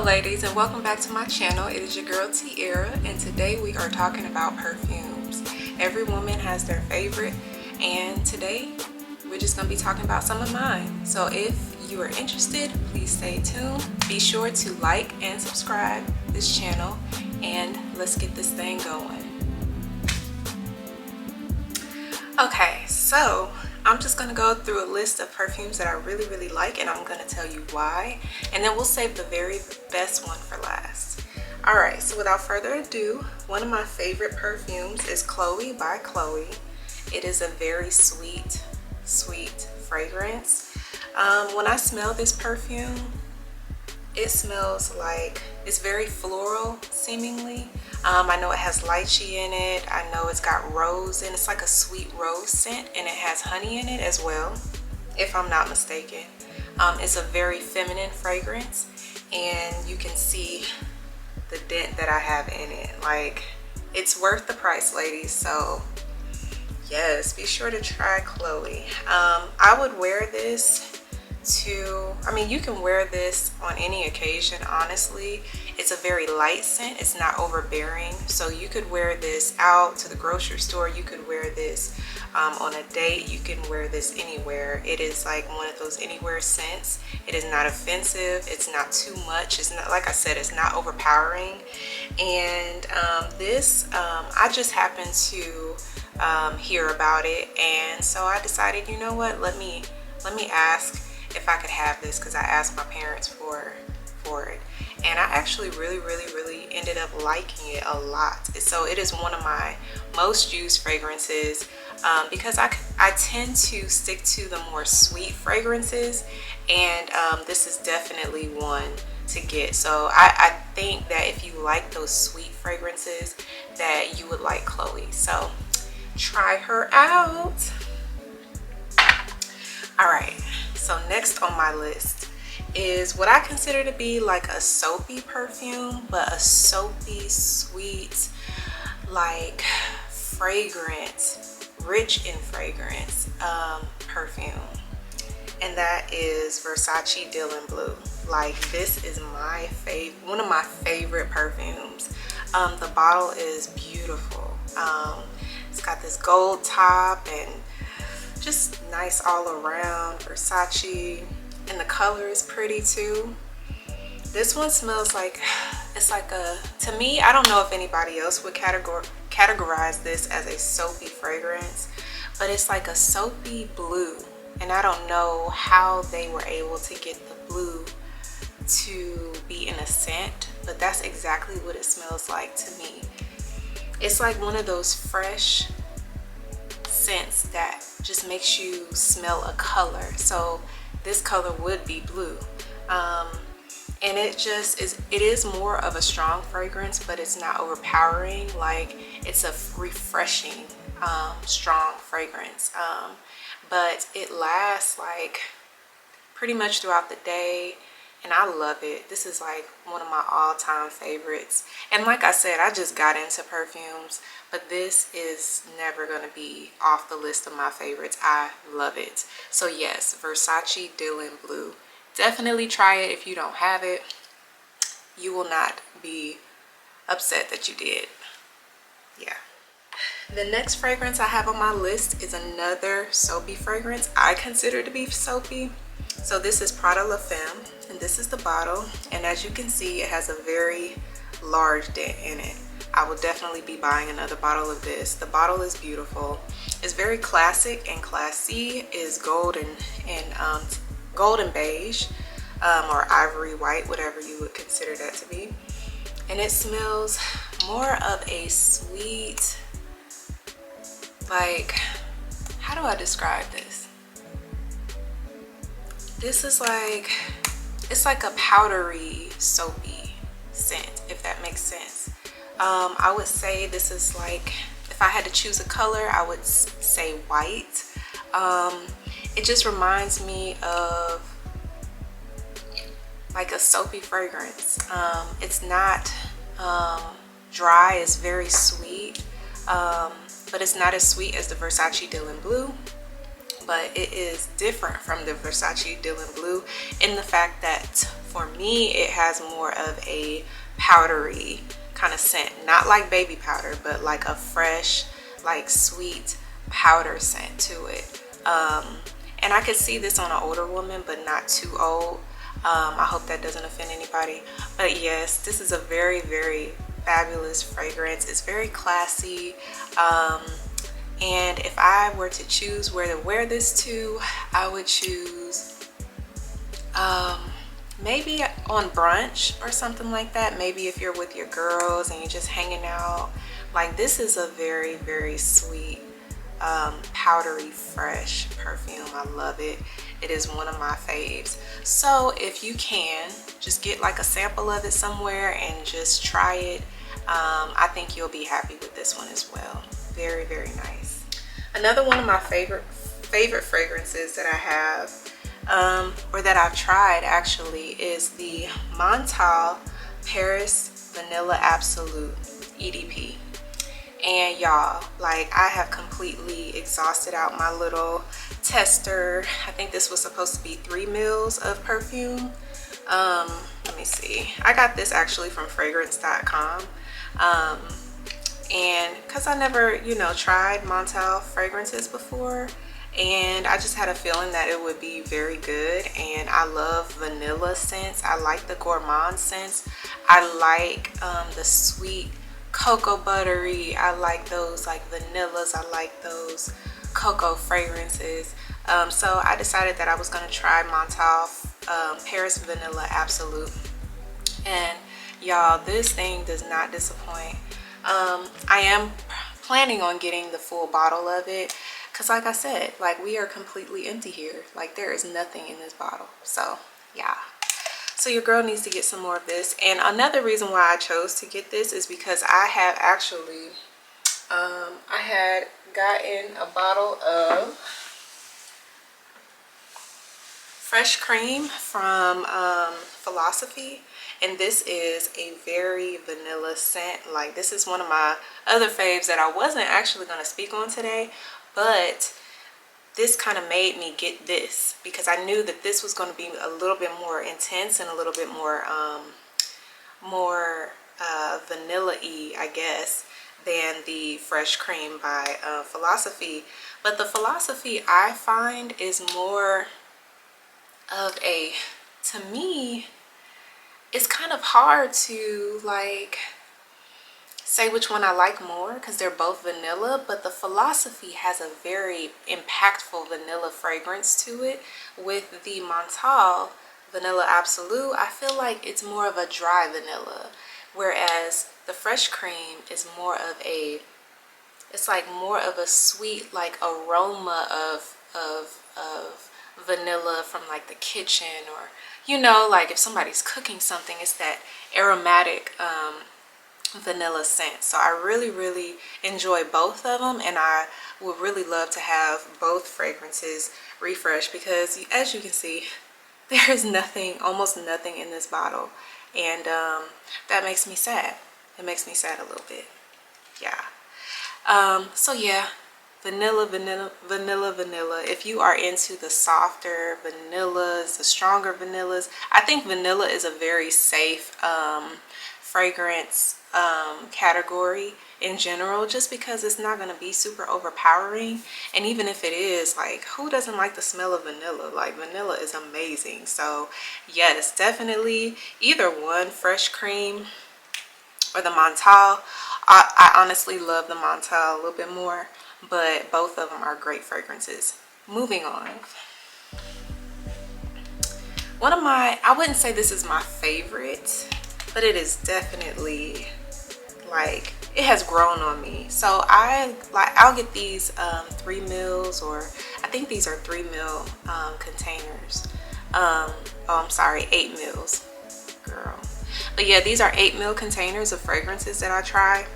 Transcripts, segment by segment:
ladies, and welcome back to my channel. It is your girl Tiara, and today we are talking about perfumes. Every woman has their favorite, and today we're just going to be talking about some of mine. So if you are interested, please stay tuned. Be sure to like and subscribe this channel, and let's get this thing going. Okay, so I'm just going to go through a list of perfumes that I really like, and I'm going to tell you why, and then we'll save the very best one for last. Alright, so without further ado, one of my favorite perfumes is Chloe by Chloe. It is a very sweet fragrance. When I smell this perfume, it smells like it's very floral seemingly. I know it has lychee in it. I know it's got rose and it's like a sweet rose scent, and it has honey in it as well, if I'm not mistaken. It's a very feminine fragrance, and you can see the dent that I have in it. Like, it's worth the price, ladies. So yes, be sure to try Chloe. I would wear this to, I mean, you can wear this on any occasion, honestly. It's a very light scent. It's not overbearing, so you could wear this out to the grocery store. You could wear this on a date. You can wear this anywhere. It is like one of those anywhere scents. It is not offensive. It's not too much. It's not, like I said, it's not overpowering. And I just happened to hear about it, and so I decided, you know what, let me ask if I could have this, because I asked my parents for it, and I actually really ended up liking it a lot. So it is one of my most used fragrances, because I tend to stick to the more sweet fragrances, and this is definitely one to get. So I think that if you like those sweet fragrances, that you would like Chloe. So try her out. Alright, so next on my list is what I consider to be like a soapy perfume, but a soapy, sweet, like fragrance, rich in fragrance perfume. And that is Versace Dylan Blue. Like, this is my one of my favorite perfumes. The bottle is beautiful. It's got this gold top and just nice all around. Versace, and the color is pretty too. This one smells like, it's like a, to me, I don't know if anybody else would categorize this as a soapy fragrance, but it's like a soapy blue, and I don't know how they were able to get the blue to be in a scent, but that's exactly what it smells like to me. It's like one of those fresh scents that just makes you smell a color. So this color would be blue, and it is more of a strong fragrance, but it's not overpowering. Like, it's a refreshing strong fragrance, but it lasts like pretty much throughout the day, and I love it. This is like one of my all-time favorites, and like I said, I just got into perfumes, but this is never going to be off the list of my favorites. I love it. So yes, Versace Dylan Blue. Definitely try it if you don't have it. You will not be upset that you did. Yeah. The next fragrance I have on my list is another soapy fragrance. I consider to be soapy. So this is Prada La Femme, and this is the bottle. And as you can see, it has a very large dent in it. I will definitely be buying another bottle of this. The bottle is beautiful. It's very classic and classy. It's gold and beige, or ivory white, whatever you would consider that to be. And it smells more of a sweet, like, how do I describe this? This is like, it's like a powdery, soapy scent, if that makes sense. I would say this is like, if I had to choose a color, I would say white. It just reminds me of like a soapy fragrance. It's not dry, it's very sweet, but it's not as sweet as the Versace Dylan Blue. but it is different from the Versace Dylan Blue in the fact that for me it has more of a powdery kind of scent, not like baby powder, but like a fresh, like sweet powder scent to it. And I could see this on an older woman, but not too old. I hope that doesn't offend anybody, but yes, this is a very, very fabulous fragrance. It's very classy, and if I were to choose where to wear this to, I would choose maybe on brunch or something like that. Maybe if you're with your girls and you're just hanging out. Like, this is a very, very sweet, powdery, fresh perfume. I love it. It is one of my faves. So if you can, just get like a sample of it somewhere and just try it. I think you'll be happy with this one as well. Very, very nice. Another one of my favorite fragrances that I have, or that I've tried actually, is the Montal Paris Vanilla Absolute EDP. And y'all, like, I have completely exhausted out my little tester. I think this was supposed to be 3 mils of perfume. Let me see. I got this actually from fragrance.com. And because I never, you know, tried Montal fragrances before, and I just had a feeling that it would be very good. And I love vanilla scents. I like the gourmand scents. I like the sweet cocoa buttery. I like those like vanillas. I like those cocoa fragrances. So I decided that I was going to try Montal Paris Vanilla Absolute. And y'all, this thing does not disappoint. I am planning on getting the full bottle of it because, like I said, like, we are completely empty here. Like, there is nothing in this bottle. So yeah, so your girl needs to get some more of this. And another reason why I chose to get this is because I have actually I had gotten a bottle of fresh cream from Philosophy, and this is a very vanilla scent. Like, this is one of my other faves that I wasn't actually going to speak on today, but this kind of made me get this because I knew that this was going to be a little bit more intense and a little bit more vanilla-y, I guess, than the fresh cream by Philosophy. But the Philosophy, I find, is more of a, to me, it's kind of hard to like say which one I like more because they're both vanilla, but the Philosophy has a very impactful vanilla fragrance to it. With the Montal Vanilla Absolute, I feel like it's more of a dry vanilla, whereas the fresh cream is more of a, it's like more of a sweet like aroma of vanilla from like the kitchen, or, you know, like if somebody's cooking something, it's that aromatic vanilla scent. So I really, really enjoy both of them, and I would really love to have both fragrances refreshed because, as you can see, there is nothing, almost nothing in this bottle, and that makes me sad. It makes me sad a little bit. Yeah. So yeah, vanilla, vanilla, vanilla, vanilla. If you are into the softer vanillas, the stronger vanillas, I think vanilla is a very safe fragrance category in general, just because it's not going to be super overpowering. And even if it is, like, who doesn't like the smell of vanilla? Like, vanilla is amazing. So yes, definitely either one, fresh cream or the Montal. I honestly love the Montal a little bit more, but both of them are great fragrances. Moving on, one of my, I wouldn't say this is my favorite, but it is definitely, like, it has grown on me. So I'll get these 3 mils, or I think these are 3 mil containers. Oh, I'm sorry, 8 mils, girl. But yeah, these are 8 mil containers of fragrances that I try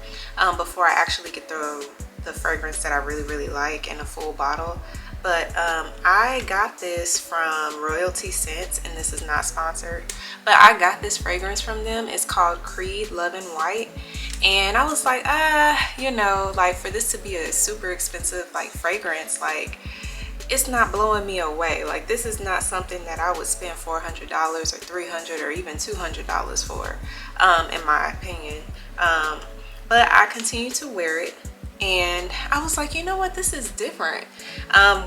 before I actually get the fragrance that I really, really like in a full bottle. But I got this from Royalty Scents, and this is not sponsored, but I got this fragrance from them. It's called Creed Love and White, and I was like, you know, like, for this to be a super expensive like fragrance, like, it's not blowing me away. Like, this is not something that I would spend $400 or $300 or even $200 for, in my opinion. But I continue to wear it, and I was like, you know what, this is different.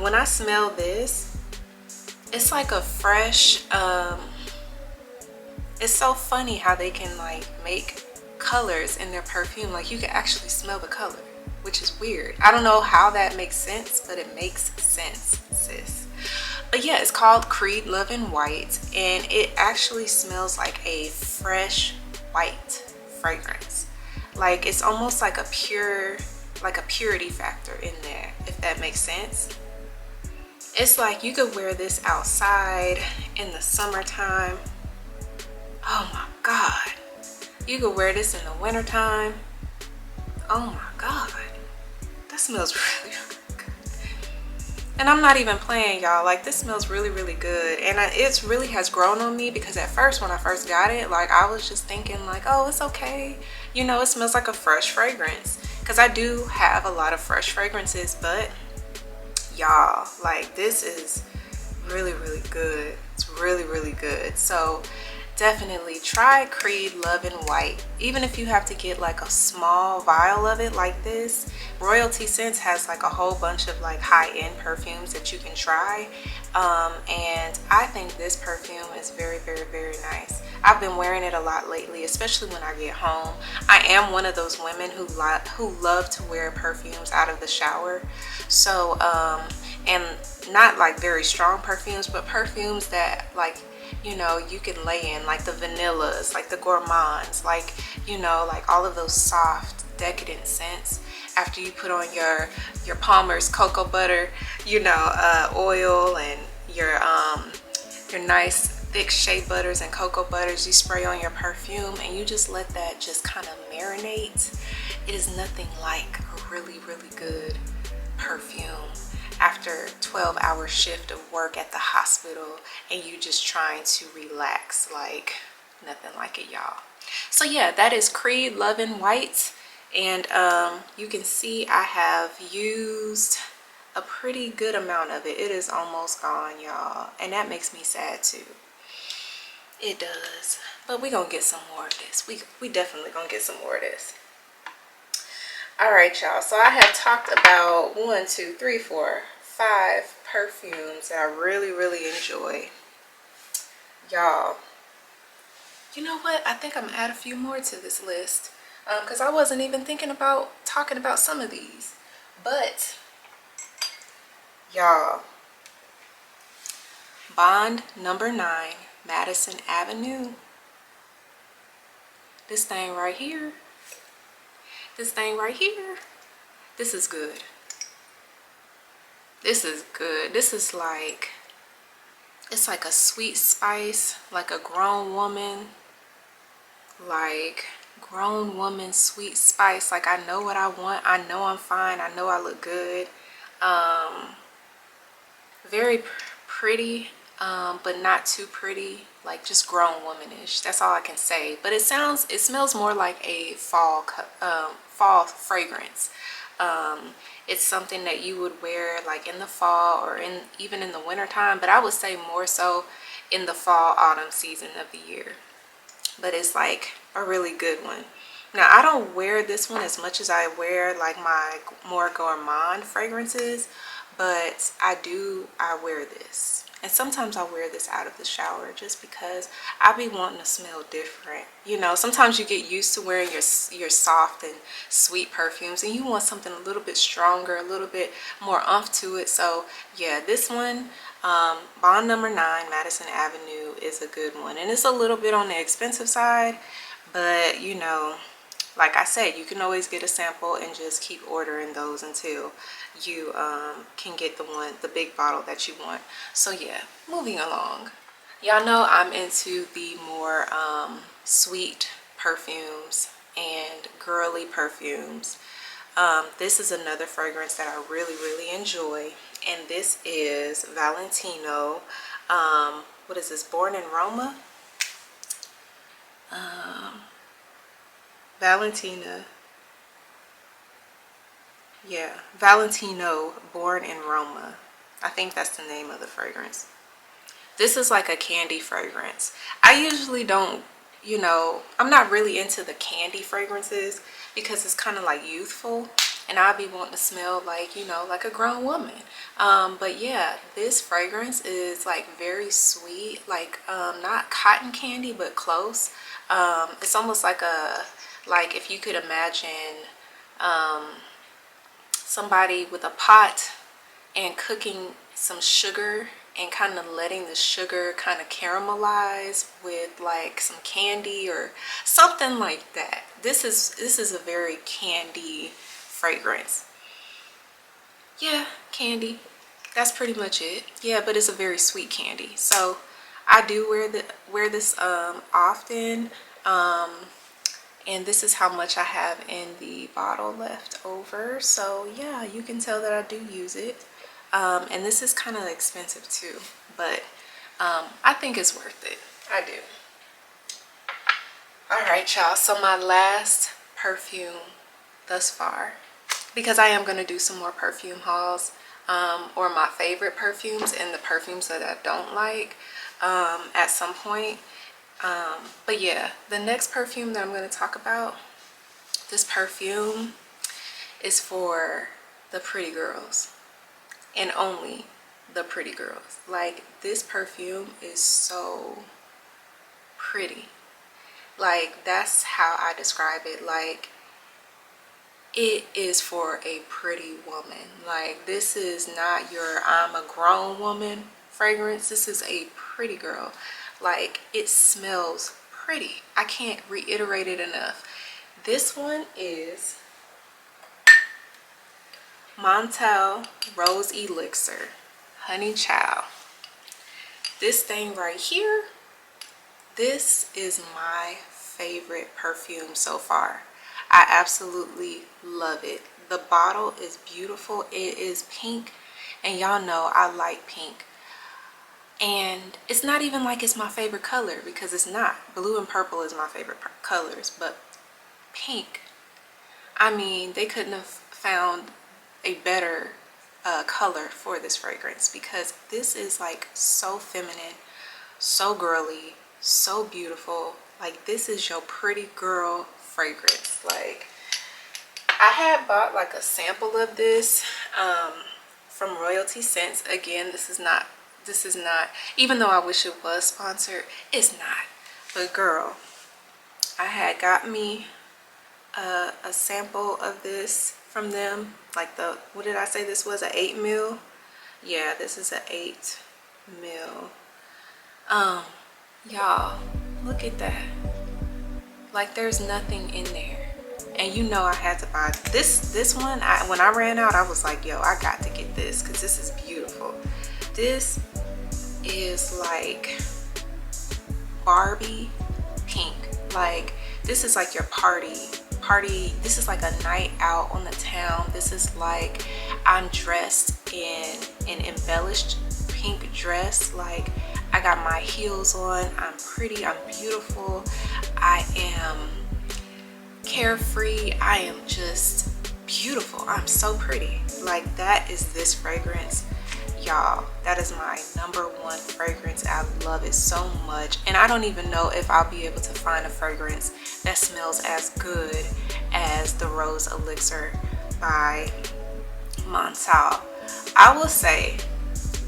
When I smell this, it's like a fresh, it's so funny how they can like make colors in their perfume. Like, you can actually smell the color, which is weird. I don't know how that makes sense, but it makes sense, sis. But yeah, it's called Creed Love and White, and it actually smells like a fresh white fragrance. Like, it's almost like a pure, like a purity factor in there, if that makes sense. It's like you could wear this outside in the summertime. Oh my God. You could wear this in the wintertime. Oh my God. That smells really, really good. And I'm not even playing, y'all. Like, this smells really, really good. And it really has grown on me, because at first, when I first got it, like, I was just thinking like, oh, it's okay. You know, it smells like a fresh fragrance. Because I do have a lot of fresh fragrances, but y'all, like, this is really, really good. It's really, really good. So definitely try Creed Love and White. Even if you have to get like a small vial of it like this, Royalty Scents has like a whole bunch of like high-end perfumes that you can try. And I think this perfume is very, very, very nice. I've been wearing it a lot lately, especially when I get home. I am one of those women who love to wear perfumes out of the shower. So and not like very strong perfumes, but perfumes that, like, you know, you can lay in, like the vanillas, like the gourmands, like, you know, like all of those soft, decadent scents. After you put on your Palmer's cocoa butter, you know, oil, and your nice thick shea butters and cocoa butters, you spray on your perfume, and you just let that just kind of marinate. It is nothing like a really, really good perfume after a 12-hour shift of work at the hospital, and you just trying to relax. Like, nothing like it, y'all. So yeah, that is Creed Love and White. And you can see I have used a pretty good amount of it. It is almost gone, y'all, and that makes me sad too. It does. But we gonna get some more of this. We definitely gonna get some more of this. All right, y'all, so I have talked about 1, 2, 3, 4, 5 perfumes that I really, really enjoy. Y'all, you know what? I think I'm gonna add a few more to this list, because I wasn't even thinking about talking about some of these. But y'all, Bond Number 9, Madison Avenue. This thing right here. This thing right here. This is good. This is good. This is like, it's like a sweet spice, like a grown woman, sweet spice. Like, I know what I want. I know I'm fine. I know I look good. Very pretty, but not too pretty. Like, just grown womanish. That's all I can say. But it smells more like a fall fragrance. It's something that you would wear like in the fall, or even in the winter time, but I would say more so in the fall autumn season of the year. But it's like a really good one. Now, I don't wear this one as much as I wear like my more gourmand fragrances, but I wear this. And sometimes I wear this out of the shower just because I be wanting to smell different. You know, sometimes you get used to wearing your soft and sweet perfumes, and you want something a little bit stronger, a little bit more oomph to it. So yeah, this one, Bond Number 9, Madison Avenue, is a good one. And it's a little bit on the expensive side, but you know, like I said, you can always get a sample and just keep ordering those until you can get the big bottle that you want. So yeah, moving along. Y'all know I'm into the more sweet perfumes and girly perfumes. This is another fragrance that I really, really enjoy, and this is Valentino. What is this? Born in Roma? Valentino, Born in Roma. I think that's the name of the fragrance. This is like a candy fragrance. I usually don't, you know, I'm not really into the candy fragrances because it's kind of like youthful, and I'll be wanting to smell like, you know, like a grown woman. But yeah, this fragrance is like very sweet, like not cotton candy, but close. It's almost like like if you could imagine somebody with a pot and cooking some sugar and kind of letting the sugar kind of caramelize with like some candy or something like that. This is a very candy fragrance. Yeah, candy. That's pretty much it. Yeah, but it's a very sweet candy. So I do wear this often. And this is how much I have in the bottle left over. So yeah, you can tell that I do use it. And this is kind of expensive too, but I think it's worth it. I do. All right, y'all. So my last perfume thus far, because I am going to do some more perfume hauls, or my favorite perfumes and the perfumes that I don't like at some point. But yeah, the next perfume that I'm going to talk about, this perfume is for the pretty girls and only the pretty girls. Like, this perfume is so pretty. Like, that's how I describe it. Like, it is for a pretty woman. Like, this is not your I'm a grown woman fragrance. This is a pretty girl. Like, it smells pretty. I can't reiterate it enough. This one is Montel Rose Elixir Honey Child. This thing right here, this is my favorite perfume so far. I absolutely love it. The bottle is beautiful. It is pink, and y'all know I like pink. And it's not even like it's my favorite color, because it's not. Blue and purple is my favorite colors, but pink, I mean, they couldn't have found a better color for this fragrance, because this is like so feminine, so girly, so beautiful. Like, this is your pretty girl fragrance. Like, I had bought like a sample of this from Royalty Scents. Again, this is not, even though I wish it was sponsored, it's not. But girl, I had got me a sample of this from them. Like, the, what did I say this was, a 8 mil? Yeah, this is a 8 mil. Y'all, look at that. Like, there's nothing in there. And you know I had to buy this one. When I ran out, I was like, yo, I got to get this, because this is beautiful. This is like Barbie pink. Like, this is like your party. This is like a night out on the town. This is like, I'm dressed in an embellished pink dress. Like, I got my heels on. I'm pretty. I'm beautiful. I am carefree. I am just beautiful. I'm so pretty. Like, that is this fragrance, y'all. That is my #1 fragrance. I love it so much, and I don't even know if I'll be able to find a fragrance that smells as good as the Rose Elixir by Montel. I will say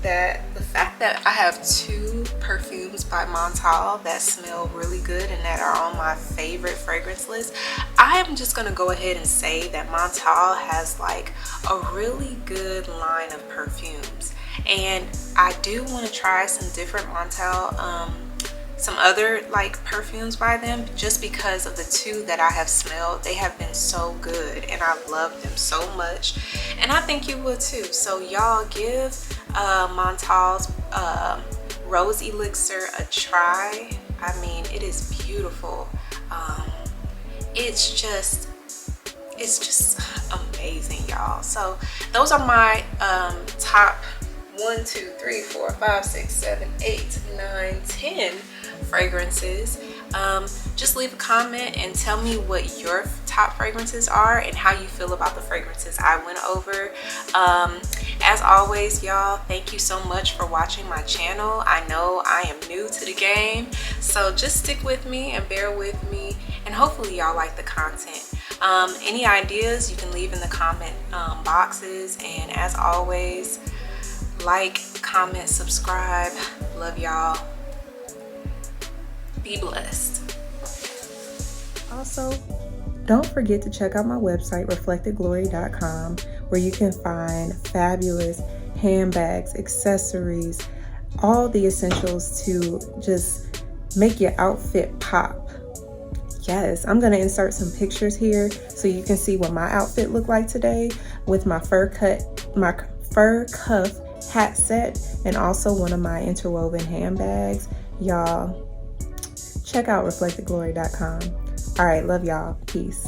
that the fact that I have 2 perfumes by Montel that smell really good and that are on my favorite fragrance list, I am just gonna go ahead and say that Montel has like a really good line of perfumes. And I do want to try some different Montel, some other like perfumes by them, just because of the 2 that I have smelled. They have been so good and I love them so much, and I think you would too. So y'all, give Montel's Rose Elixir a try. I mean, it is beautiful. It's just amazing, y'all. So those are my top 1, 2, 3, 4, 5, 6, 7, 8, 9, 10 fragrances. Just leave a comment and tell me what your top fragrances are and how you feel about the fragrances I went over. As always, y'all, thank you so much for watching my channel. I know I am new to the game, so just stick with me and bear with me, and hopefully y'all like the content. Any ideas you can leave in the comment boxes, and as always, like, comment, subscribe. Love y'all. Be blessed. Also, don't forget to check out my website, reflectedglory.com, where you can find fabulous handbags, accessories, all the essentials to just make your outfit pop. Yes, I'm gonna insert some pictures here so you can see what my outfit looked like today with my fur cuff hat set, and also one of my interwoven handbags. Y'all, check out reflectedglory.com. All right, love y'all. Peace.